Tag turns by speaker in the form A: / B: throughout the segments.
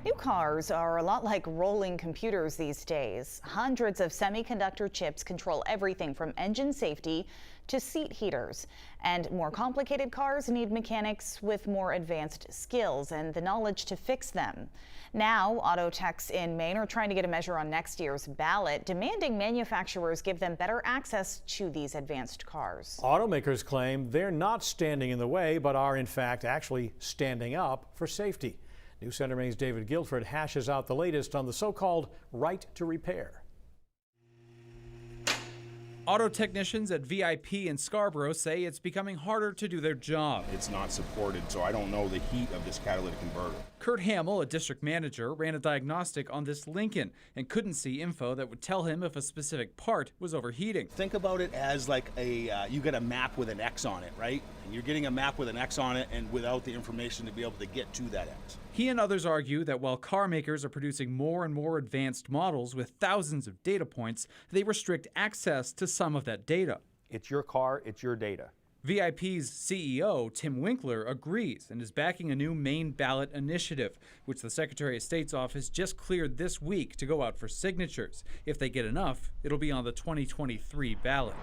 A: New cars are a lot like rolling computers these days. Hundreds of semiconductor chips control everything from engine safety to seat heaters. And more complicated cars need mechanics with more advanced skills and the knowledge to fix them. Now, auto techs in Maine are trying to get a measure on next year's ballot, demanding manufacturers give them better access to these advanced cars.
B: Automakers claim they're not standing in the way, but are in fact actually standing up for safety. News Center Maine's David Guilford hashes out the latest on the so-called right to repair.
C: Auto technicians at VIP in Scarborough say it's becoming harder to do their job.
D: It's not supported, so I don't know the heat of this catalytic converter.
C: Kurt Hamill, a district manager, ran a diagnostic on this Lincoln and couldn't see info that would tell him if a specific part was overheating.
D: Think about it as like you get a map with an X on it, right? And you're getting a map with an X on it and without the information to be able to get to that X.
C: He and others argue that while car makers are producing more and more advanced models with thousands of data points, they restrict access to some of that data.
E: It's your car, it's your data.
C: VIP's CEO, Tim Winkler, agrees and is backing a new Maine ballot initiative, which the Secretary of State's office just cleared this week to go out for signatures. If they get enough, it'll be on the 2023 ballot.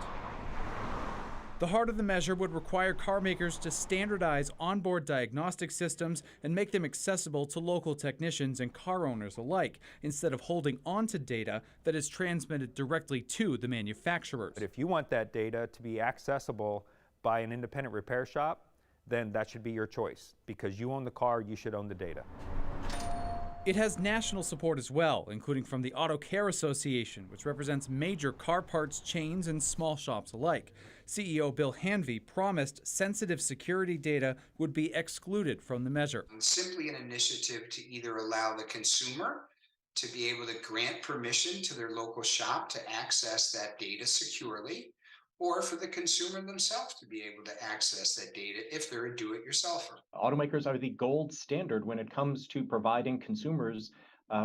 C: The heart of the measure would require car makers to standardize onboard diagnostic systems and make them accessible to local technicians and car owners alike, instead of holding on to data that is transmitted directly to the manufacturers.
E: But if you want that data to be accessible by an independent repair shop, then that should be your choice. Because you own the car, you should own the data.
C: It has national support as well, including from the Automakers Association, which represents major car parts chains and small shops alike. CEO Bill Hanvey promised sensitive security data would be excluded from the measure.
F: Simply an initiative to either allow the consumer to be able to grant permission to their local shop to access that data securely, or for the consumer themselves to be able to access that data if they're a do-it-yourselfer.
G: Automakers are the gold standard when it comes to providing consumers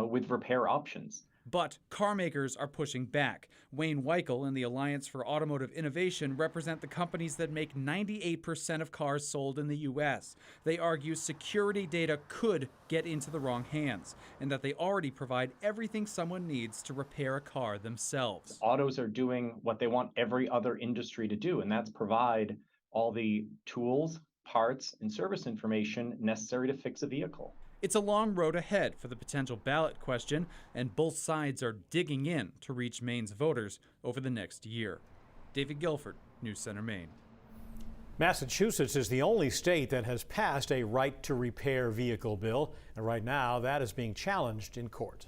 G: with repair options.
C: But car makers are pushing back. Wayne Weichel and the Alliance for Automotive Innovation represent the companies that make 98% of cars sold in the U.S. They argue security data could get into the wrong hands, and that they already provide everything someone needs to repair a car themselves.
G: Autos are doing what they want every other industry to do, and that's provide all the tools, parts, and service information necessary to fix a vehicle.
C: It's a long road ahead for the potential ballot question, and both sides are digging in to reach Maine's voters over the next year. David Guilford, News Center, Maine.
B: Massachusetts is the only state that has passed a right to repair vehicle bill, and right now that is being challenged in court.